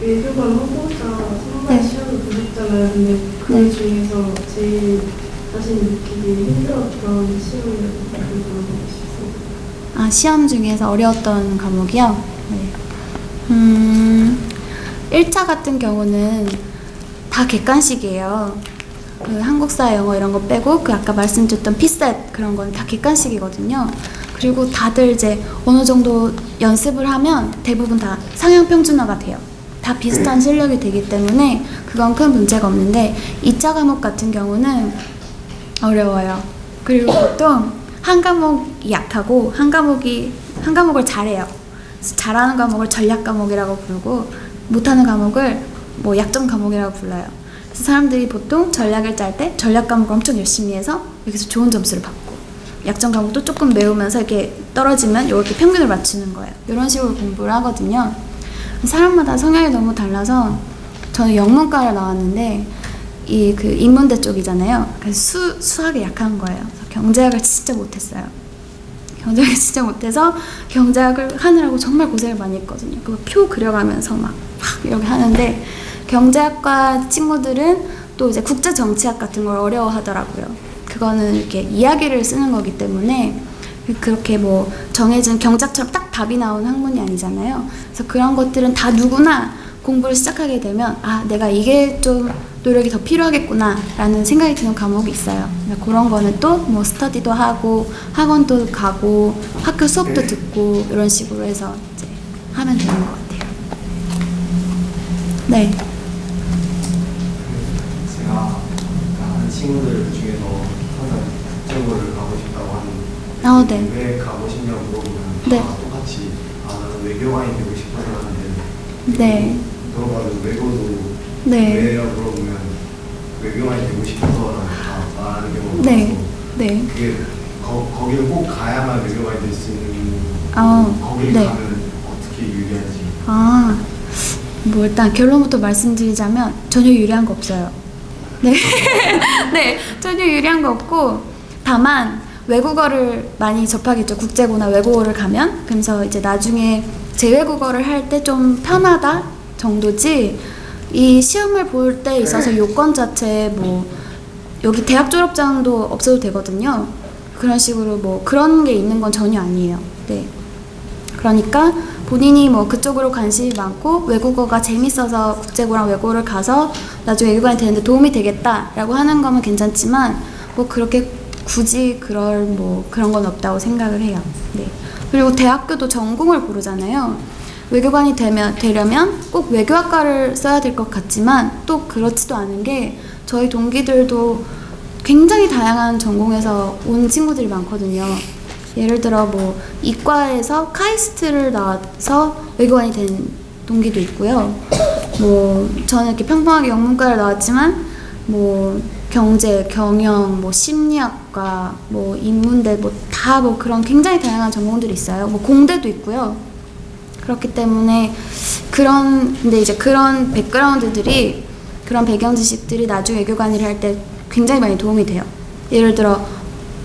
외교관 후보자 선발 네. 시험을 보셨잖아요. 근데 그 네. 중에서 제일 자신 느끼기 힘들었던 시험을 물어보고 싶습니다. 아, 시험 중에서 어려웠던 과목이요? 네. 1차 같은 경우는 다 객관식이에요. 그 한국사, 영어 이런 거 빼고 그 아까 말씀드렸던 피셋 그런 건 다 객관식이거든요. 그리고 다들 이제 어느 정도 연습을 하면 대부분 다 상향 평준화가 돼요. 다 비슷한 실력이 되기 때문에 그건 큰 문제가 없는데 2차 과목 같은 경우는 어려워요. 그리고 보통 한 과목이 약하고 한 과목을 잘해요. 그래서 잘하는 과목을 전략 과목이라고 부르고 못하는 과목을 뭐 약점 과목이라고 불러요. 그래서 사람들이 보통 전략을 짤 때 전략 과목을 엄청 열심히 해서 여기서 좋은 점수를 받고 약점 과목도 조금 외우면서 이렇게 떨어지면 이렇게 평균을 맞추는 거예요. 이런 식으로 공부를 하거든요. 사람마다 성향이 너무 달라서 저는 영문과를 나왔는데 이 그 인문대 쪽이잖아요. 그래서 수학에 약한 거예요. 그래서 경제학을 진짜 못했어요. 경제학을 진짜 못해서 경제학을 하느라고 정말 고생을 많이 했거든요. 그 표 그려가면서 막 이렇게 하는데 경제학과 친구들은 또 이제 국제 정치학 같은 걸 어려워하더라고요. 그거는 이렇게 이야기를 쓰는 거기 때문에 그렇게 뭐 정해진 경작처럼 딱 답이 나오는 학문이 아니잖아요. 그래서 그런 것들은 다 누구나 공부를 시작하게 되면 아, 내가 이게 좀 노력이 더 필요하겠구나 라는 생각이 드는 과목이 있어요. 그런 거는 또 뭐 스터디도 하고 학원도 가고 학교 수업도 듣고 이런 식으로 해서 이제 하면 되는 것 같아요. 네. 제가 아는 친구들 중에서 항상 국제고를 가고 싶다고 하는 아, 네. 왜 가고 싶냐고 물어보면 네. 다 똑같이 나는 외교관이 되고 싶어서 하는데 네. 물어봐도 외고도 네. 왜라고 물어보면 외교관이 되고 싶어서라고 다 말하는 경우가 네. 많아서 네. 그게 거기를 꼭 가야만 외교관이 될 수 있는 거기를 네. 가면 어떻게 유리한지 아, 뭐 일단 결론부터 말씀드리자면 전혀 유리한 거 없어요. 네. 네, 전혀 유리한 거 없고 다만 외국어를 많이 접하겠죠. 국제고나 외국어를 가면. 그래서 이제 나중에 제외국어를 할 때 좀 편하다 정도지 이 시험을 볼 때 있어서 요건 자체에 뭐 여기 대학 졸업장도 없어도 되거든요. 그런 식으로 뭐 그런 게 있는 건 전혀 아니에요. 네. 그러니까 본인이 뭐 그쪽으로 관심이 많고 외국어가 재밌어서 국제고랑 외국어를 가서 나중에 외교관이 되는데 도움이 되겠다라고 하는 거면 괜찮지만 뭐 그렇게 굳이 그런 건 없다고 생각을 해요. 네. 그리고 대학교도 전공을 고르잖아요. 외교관이 되려면 꼭 외교학과를 써야 될 것 같지만 또 그렇지도 않은 게 저희 동기들도 굉장히 다양한 전공에서 온 친구들이 많거든요. 예를 들어 뭐 이과에서 카이스트를 나와서 외교관이 된 동기도 있고요. 뭐 저는 이렇게 평범하게 영문과를 나왔지만 뭐 경제, 경영, 뭐 심리학과, 뭐 인문대 뭐 다 뭐 그런 굉장히 다양한 전공들이 있어요. 뭐 공대도 있고요. 그렇기 때문에 근데 이제 그런 백그라운드들이 그런 배경 지식들이 나중에 외교관 일을 할 때 굉장히 많이 도움이 돼요. 예를 들어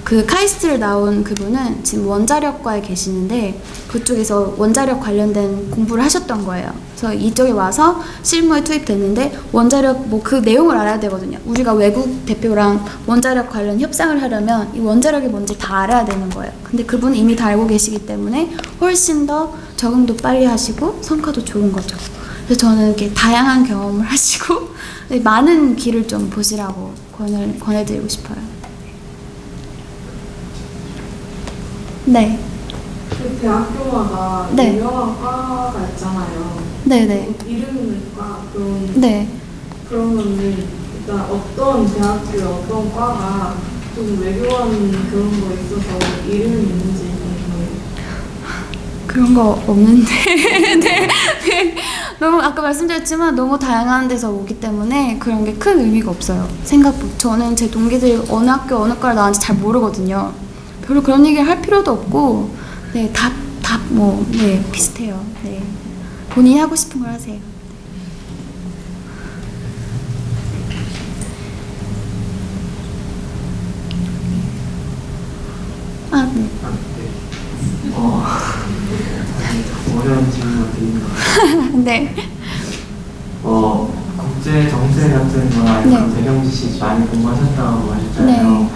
그 카이스트를 나온 그분은 지금 원자력과에 계시는데 그쪽에서 원자력 관련된 공부를 하셨던 거예요. 그래서 이쪽에 와서 실무에 투입됐는데 원자력 뭐 그 내용을 알아야 되거든요. 우리가 외국 대표랑 원자력 관련 협상을 하려면 이 원자력이 뭔지 다 알아야 되는 거예요. 근데 그분은 이미 다 알고 계시기 때문에 훨씬 더 적응도 빨리 하시고 성과도 좋은 거죠. 그래서 저는 이렇게 다양한 경험을 하시고 많은 길을 좀 보시라고 권해드리고 싶어요. 네. 그 대학교마다 네. 유명한 과가 있잖아요. 네네. 이름과 네. 그런 거는 일단 어떤 대학교, 어떤 과가 좀 외교원 그런 거 있어서 이름이 있는지 궁금해요. 그런 거 없는데 네. 너무 아까 말씀드렸지만 너무 다양한 데서 오기 때문에 그런 게 큰 의미가 없어요. 생각보다 저는 제 동기들이 어느 학교 어느 과를 나왔는지 잘 모르거든요. 별로 그런 얘기를 할 필요도 없고 네, 네, 비슷해요. 네. 본인이 하고 싶은 걸 하세요. 아, 네. 어려운 질문 드립니다. 네. 국제 정세 같은 거나 네. 이런 배경 지식 많이 공부하셨다고 하셨잖아요. 네.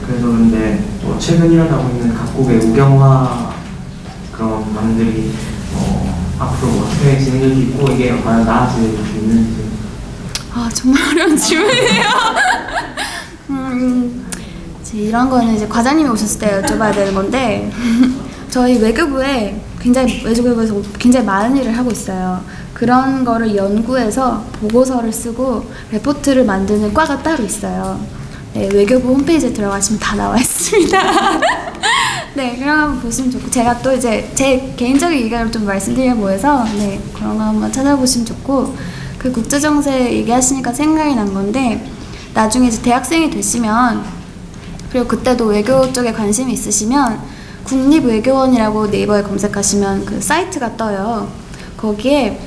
그래서 근데 최근 일어나고 있는 각국의 우경화 그런 면들이 앞으로 어떻게 진행될지 있고 이게 과연 나아질 수 있는지. 아, 정말 어려운 질문이에요. 이제 이런 거는 이제 과장님이 오셨을 때 여쭤봐야 되는 건데 저희 외교부에서 굉장히 많은 일을 하고 있어요. 그런 거를 연구해서 보고서를 쓰고 레포트를 만드는 과가 따로 있어요. 네, 외교부 홈페이지에 들어가시면 다 나와 있습니다. 네, 그런 거 한번 보시면 좋고 제가 또 이제 제 개인적인 의견을 좀 말씀드리려고 해서 네, 그런 거 한번 찾아보시면 좋고 그 국제정세 얘기하시니까 생각이 난 건데 나중에 이제 대학생이 되시면 그리고 그때도 외교 쪽에 관심이 있으시면 국립외교원이라고 네이버에 검색하시면 그 사이트가 떠요. 거기에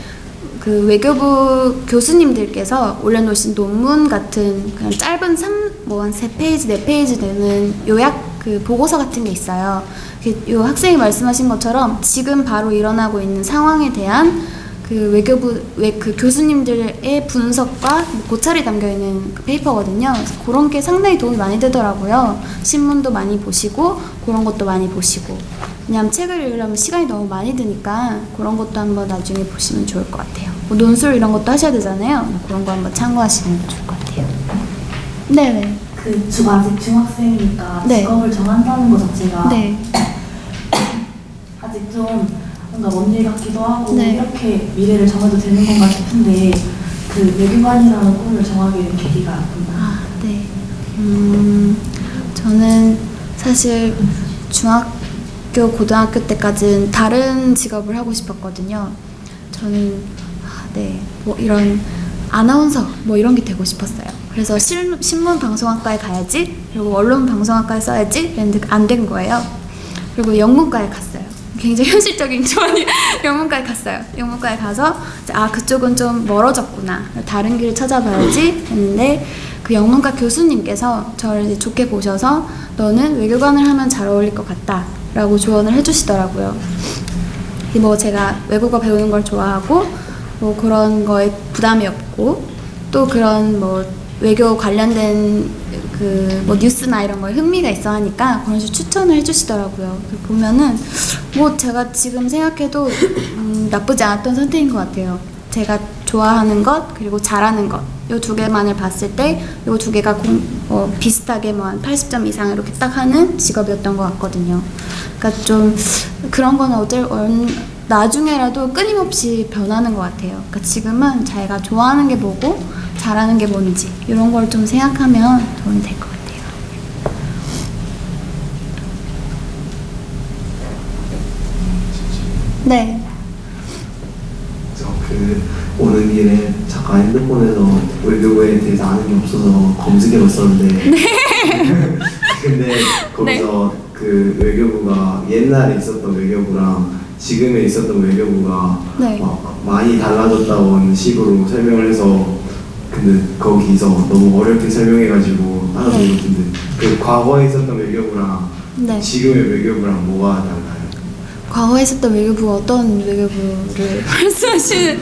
그 외교부 교수님들께서 올려놓으신 논문 같은 그냥 짧은 한 3페이지, 4페이지 되는 요약 그 보고서 같은 게 있어요. 요 학생이 말씀하신 것처럼 지금 바로 일어나고 있는 상황에 대한 그 외교부 그 교수님들의 분석과 고찰이 담겨 있는 그 페이퍼거든요. 그래서 그런 게 상당히 도움이 많이 되더라고요. 신문도 많이 보시고 그런 것도 많이 보시고. 왜냐하면 책을 읽으려면 시간이 너무 많이 드니까 그런 것도 한번 나중에 보시면 좋을 것 같아요. 뭐 논술 이런 것도 하셔야 되잖아요. 그런 거 한번 참고하시면 좋을 것 같아요. 네네. 아직 중학생이니까 네. 직업을 정한다는 것 자체가 네. 아직 좀 뭔가 먼 일 같기도 하고 네. 이렇게 미래를 정해도 되는 건가 싶은데 그 외교관이라는 꿈을 정하게 된 계기가 있나요? 아, 네. 저는 사실 중학교, 고등학교 때까지는 다른 직업을 하고 싶었거든요. 저는 뭐 이런 아나운서 뭐 이런 게 되고 싶었어요. 그래서 신문방송학과에 가야지, 그리고 언론방송학과에 써야지 했는데 안 된 거예요. 그리고 영문과에 갔어요. 굉장히 현실적인 조언이 영문과에 갔어요. 영문과에 가서 그쪽은 좀 멀어졌구나. 다른 길을 찾아봐야지 했는데 그 영문과 교수님께서 저를 이제 좋게 보셔서 너는 외교관을 하면 잘 어울릴 것 같다 라고 조언을 해주시더라고요. 뭐 제가 외국어 배우는 걸 좋아하고 뭐 그런 거에 부담이 없고 또 그런 뭐 외교 관련된 그 뭐 뉴스나 이런 거에 흥미가 있어 하니까 그런 식으로 추천을 해주시더라고요. 보면은 뭐 제가 지금 생각해도 나쁘지 않았던 선택인 것 같아요. 제가 좋아하는 것 그리고 잘하는 것 요 두 개만을 봤을 때 요 두 개가 비슷하게 뭐 한 80점 이상 이렇게 딱 하는 직업이었던 것 같거든요. 그러니까 좀 그런 거는 나중에라도 끊임없이 변하는 것 같아요. 그러니까 지금은 자기가 좋아하는 게 뭐고 잘하는 게 뭔지 이런 걸 좀 생각하면 도움이 될 것 같아요. 네. 오는 길에 잠깐 핸드폰에서 외교부에 대해서 아는 게 없어서 검색해봤었는데 근데 거기서 그 외교부가 옛날에 있었던 외교부랑 지금에 있었던 외교부가 네. 많이 달라졌다는 식으로 설명을 해서 근데 거기서 너무 어렵게 설명해가지고 알아서 네. 못했는데 그 과거에 있었던 외교부랑 네. 지금의 외교부랑 뭐가 달라요? 과거에 있었던 외교부가 어떤 외교부를 말씀하시는?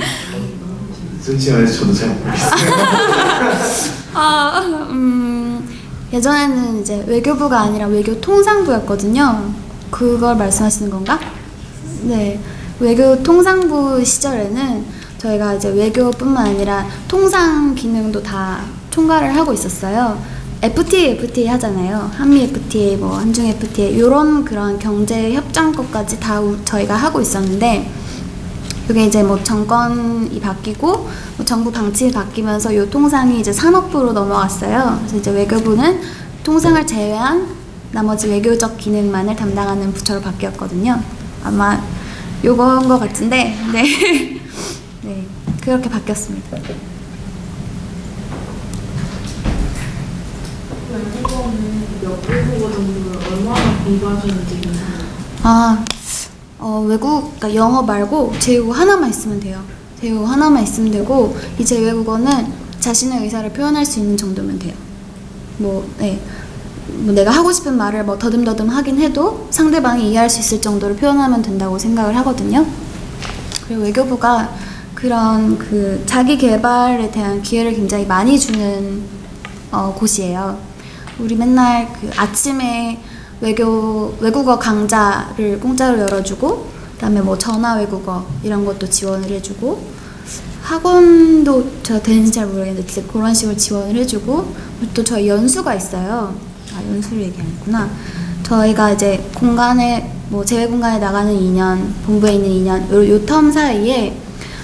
솔직히 말해서 저도 잘 모르겠어요. 예전에는 이제 외교부가 아니라 외교통상부였거든요. 그걸 말씀하시는 건가? 네. 외교통상부 시절에는 저희가 이제 외교뿐만 아니라 통상 기능도 다 총괄을 하고 있었어요. FTA 하잖아요. 한미 FTA, 뭐 한중 FTA 이런 그런 경제 협정법까지 다 저희가 하고 있었는데 이게 이제 뭐 정권이 바뀌고 뭐 정부 방침이 바뀌면서 이 통상이 이제 산업부로 넘어갔어요. 그래서 이제 외교부는 통상을 제외한 나머지 외교적 기능만을 담당하는 부처로 바뀌었거든요. 아마 요거인 것 같은데, 네, 네, 그렇게 바뀌었습니다. 외국어는 몇 외국어 정도를 얼마나 공부하셨는지 괜찮아요? 외국, 그러니까 영어 말고 제2외국어 하나만 있으면 돼요. 제2외국어 하나만 있으면 되고, 이 제2외국어는 자신의 의사를 표현할 수 있는 정도면 돼요. 네. 내가 하고 싶은 말을 뭐 더듬더듬 하긴 해도 상대방이 이해할 수 있을 정도로 표현하면 된다고 생각을 하거든요. 그리고 외교부가 그런 그 자기 개발에 대한 기회를 굉장히 많이 주는 곳이에요. 우리 맨날 그 아침에 외국어 강좌를 공짜로 열어주고, 그다음에 뭐 전화 외국어 이런 것도 지원을 해주고, 학원도 제가 되는지 잘 모르겠는데 진짜 그런 식으로 지원을 해주고, 또 저희 연수가 있어요. 연수를 얘기하는구나. 저희가 이제 공간에 뭐 제외 공간에 나가는 2년, 본부에 있는 2년, 요 텀 사이에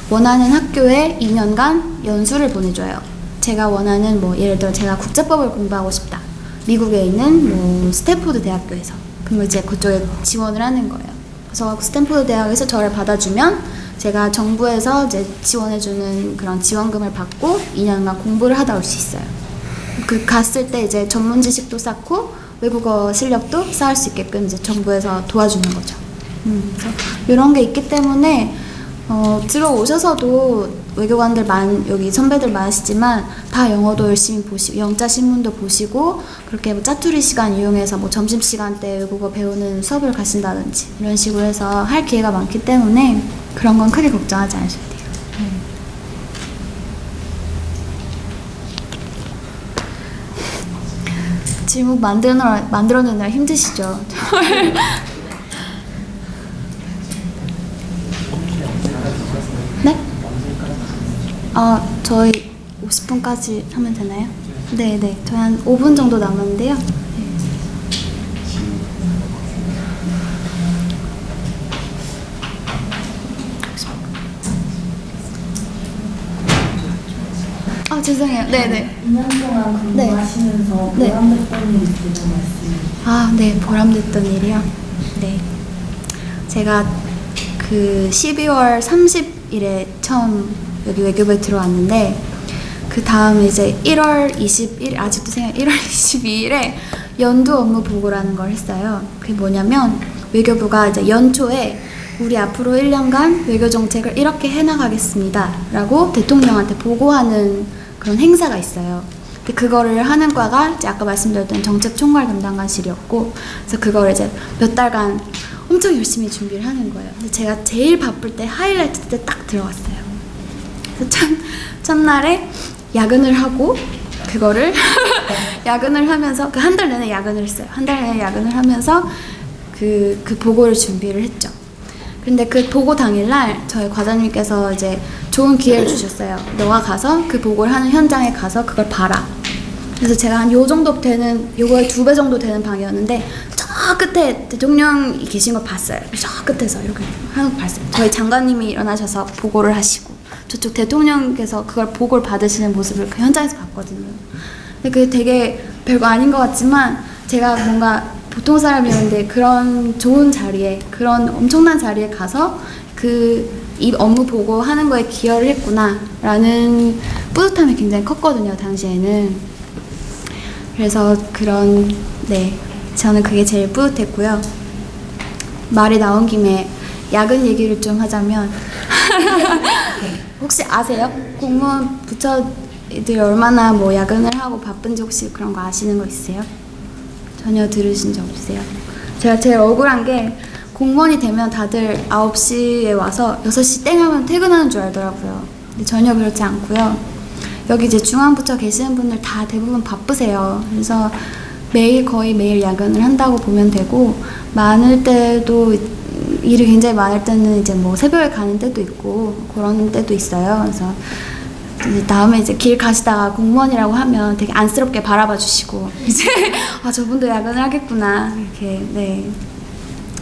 원하는 학교에 2년간 연수를 보내줘요. 제가 원하는 뭐 예를 들어 제가 국제법을 공부하고 싶다. 미국에 있는 뭐 스탠포드 대학교에서. 그럼 이제 그쪽에 지원을 하는 거예요. 그래서 스탠포드 대학에서 저를 받아주면 제가 정부에서 이제 지원해주는 그런 지원금을 받고 2년간 공부를 하다 올 수 있어요. 그 갔을 때 이제 전문 지식도 쌓고 외국어 실력도 쌓을 수 있게끔 이제 정부에서 도와주는 거죠. 그래서 이런 게 있기 때문에 들어오셔서도 외교관들 여기 선배들 많으시지만 다 영어도 열심히 보시고 영자 신문도 보시고 그렇게 뭐 짜투리 시간 이용해서 뭐 점심 시간 때 외국어 배우는 수업을 가신다든지 이런 식으로 해서 할 기회가 많기 때문에 그런 건 크게 걱정하지 않으셔도 돼요. 질문 만들어내느라 힘드시죠? 네? 저희 50분까지 하면 되나요? 네. 저희 한 5분 정도 남았는데요. 죄송해요. 네네. 2년 동안 근무하시면서 네. 보람됐던 일 있으면 말씀해 주세요. 네. 보람됐던 일이요? 네. 제가 그 12월 30일에 처음 여기 외교부에 들어왔는데 그 다음 이제 1월 21일 아직도 1월 22일에 연두 업무 보고라는 걸 했어요. 그게 뭐냐면 외교부가 이제 연초에 우리 앞으로 1년간 외교 정책을 이렇게 해나가겠습니다 라고 대통령한테 보고하는 그런 행사가 있어요. 근데 그거를 하는 과가 이제 아까 말씀드렸던 정책총괄 담당관실이었고, 그래서 그거를 이제 몇 달간 엄청 열심히 준비를 하는 거예요. 근데 제가 제일 바쁠 때 하이라이트 때 딱 들어갔어요. 그래서 첫날에 야근을 하고 그거를 야근을 하면서 그 한 달 내내 야근을 했어요. 한 달 내내 야근을 하면서 그 보고를 준비를 했죠. 근데 그 보고 당일날 저희 과장님께서 이제 좋은 기회를 주셨어요. 너가 가서 그 보고를 하는 현장에 가서 그걸 봐라. 그래서 제가 한 요 정도 되는, 요거의 2배 정도 되는 방이었는데 저 끝에 대통령이 계신 걸 봤어요. 저 끝에서 이렇게 하는 거 봤어요. 저희 장관님이 일어나셔서 보고를 하시고 저쪽 대통령께서 그걸 보고를 받으시는 모습을 그 현장에서 봤거든요. 근데 그게 되게 별거 아닌 것 같지만 제가 뭔가 보통 사람이었는데 그런 좋은 자리에, 그런 엄청난 자리에 가서 이 업무 보고 하는 거에 기여를 했구나라는 뿌듯함이 굉장히 컸거든요, 당시에는. 그래서 저는 그게 제일 뿌듯했고요. 말이 나온 김에 야근 얘기를 좀 하자면 혹시 아세요? 공무원 부처들이 얼마나 뭐 야근을 하고 바쁜지 혹시 그런 거 아시는 거 있으세요? 전혀 들으신 적 없으세요? 제가 제일 억울한 게 공무원이 되면 다들 9시에 와서 6시 땡 하면 퇴근하는 줄 알더라고요. 근데 전혀 그렇지 않고요. 여기 이제 중앙부처 계시는 분들 다 대부분 바쁘세요. 그래서 거의 매일 야근을 한다고 보면 되고, 많을 때도 일이 굉장히 많을 때는 이제 뭐 새벽에 가는 때도 있고 그런 때도 있어요. 그래서 이제 다음에 이제 길 가시다가 공무원이라고 하면 되게 안쓰럽게 바라봐 주시고 이제 저분도 야근을 하겠구나 이렇게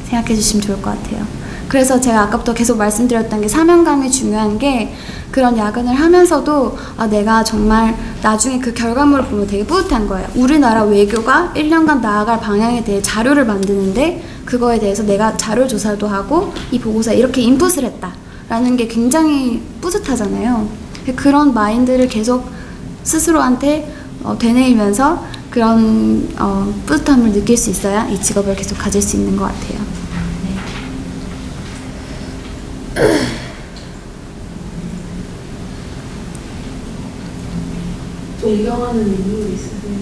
생각해 주시면 좋을 것 같아요. 그래서 제가 아까부터 계속 말씀드렸던 게 사명감이 중요한 게 그런 야근을 하면서도 내가 정말 나중에 그 결과물을 보면 되게 뿌듯한 거예요. 우리나라 외교가 1년간 나아갈 방향에 대해 자료를 만드는데 그거에 대해서 내가 자료 조사도 하고 이 보고서에 이렇게 인풋을 했다라는 게 굉장히 뿌듯하잖아요. 그런 마인드를 계속 스스로한테 되뇌이면서 그런 뿌듯함을 느낄 수 있어야 이 직업을 계속 가질 수 있는 것 같아요. 존경하는 인물이 있으세요?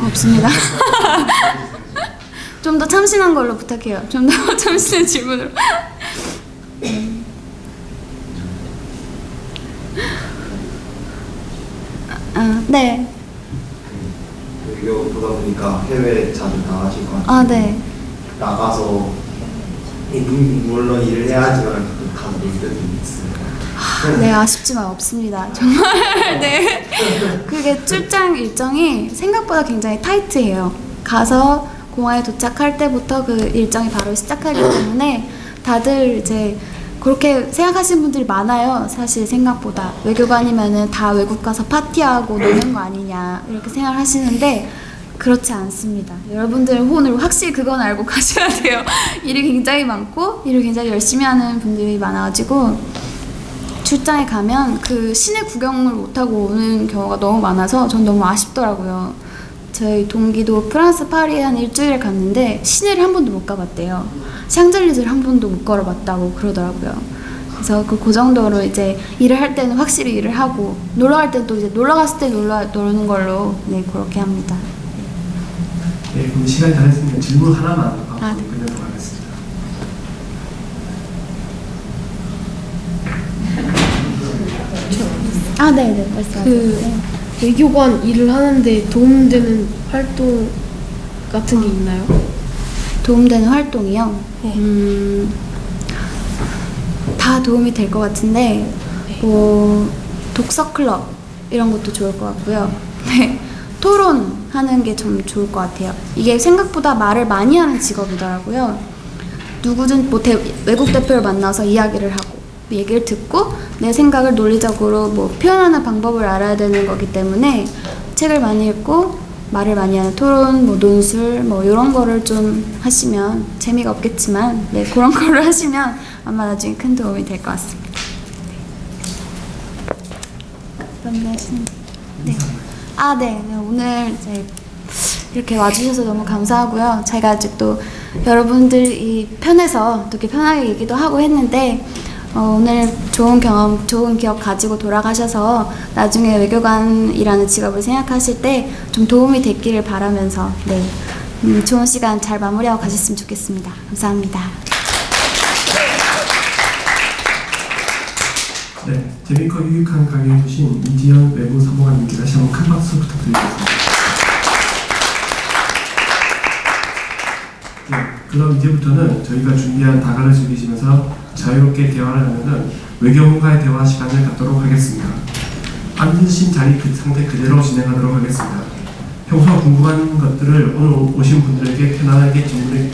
없습니다. 좀 더 참신한 걸로 부탁해요. 좀 더 참신한 질문으로. 네. 외교 보다 보니까 해외 자주 나가실 것 같아요. 네. 나가서 물론 일을 해야 하지만 가서 놀 때도 있어요. 네, 아쉽지만 없습니다. 정말. 네. 그게 출장 일정이 생각보다 굉장히 타이트해요. 가서 공항에 도착할 때부터 그 일정이 바로 시작하기 때문에 다들 이제 그렇게 생각하시는 분들이 많아요. 사실 생각보다 외교관이면은 다 외국 가서 파티하고 노는 거 아니냐 이렇게 생각을 하시는데 그렇지 않습니다. 여러분들 오늘 확실히 그건 알고 가셔야 돼요. 일이 굉장히 많고 일을 굉장히 열심히 하는 분들이 많아가지고 출장에 가면 그 시내 구경을 못하고 오는 경우가 너무 많아서 전 너무 아쉽더라고요. 저희 동기도 프랑스 파리에 한 일주일을 갔는데 시내를 한 번도 못 가봤대요. 샹젤리제를 한 번도 못 걸어봤다고 그러더라고요. 그래서 그 정도로 이제 일을 할 때는 확실히 일을 하고 놀러 갈 때는 또 이제 놀러 갔을 때 노는 걸로 그렇게 합니다. 네, 그럼 시간이 다 됐으니까 질문 하나만 하고 네. 끝내도록 하겠습니다. 네, 말씀하세요. 외교관 일을 하는데 도움되는 활동 같은 게 있나요? 도움되는 활동이요? 다 도움이 될 것 같은데 독서 클럽 이런 것도 좋을 것 같고요. 네, 토론하는 게 좀 좋을 것 같아요. 이게 생각보다 말을 많이 하는 직업이더라고요. 누구든 외국 대표를 만나서 이야기를 하고 얘기를 듣고 내 생각을 논리적으로 표현하는 방법을 알아야 되는 거기 때문에 책을 많이 읽고 말을 많이 하는 토론, 논술 이런 거를 좀 하시면 재미가 없겠지만 그런 거를 하시면 아마 나중에 큰 도움이 될 것 같습니다. 네. 오늘 이제 이렇게 와주셔서 너무 감사하고요. 제가 아직 또 여러분들 이 편에서 이렇게 편하게 얘기도 하고 했는데 오늘 좋은 경험, 좋은 기억 가지고 돌아가셔서 나중에 외교관이라는 직업을 생각하실 때 좀 도움이 됐기를 바라면서 좋은 시간 잘 마무리하고 가셨으면 좋겠습니다. 감사합니다. 네, 재밌고 유익한 강의해 주신 이지연 외부사무관님께 다시 한번 큰 박수 부탁드리겠습니다. 네, 그럼 이제부터는 저희가 준비한 다가를 즐기시면서 자유롭게 대화를 하는 외교문과의 대화 시간을 갖도록 하겠습니다. 앉으신 자리 그 상태 그대로 진행하도록 하겠습니다. 평소 궁금한 것들을 오늘 오신 분들에게 편안하게 질문해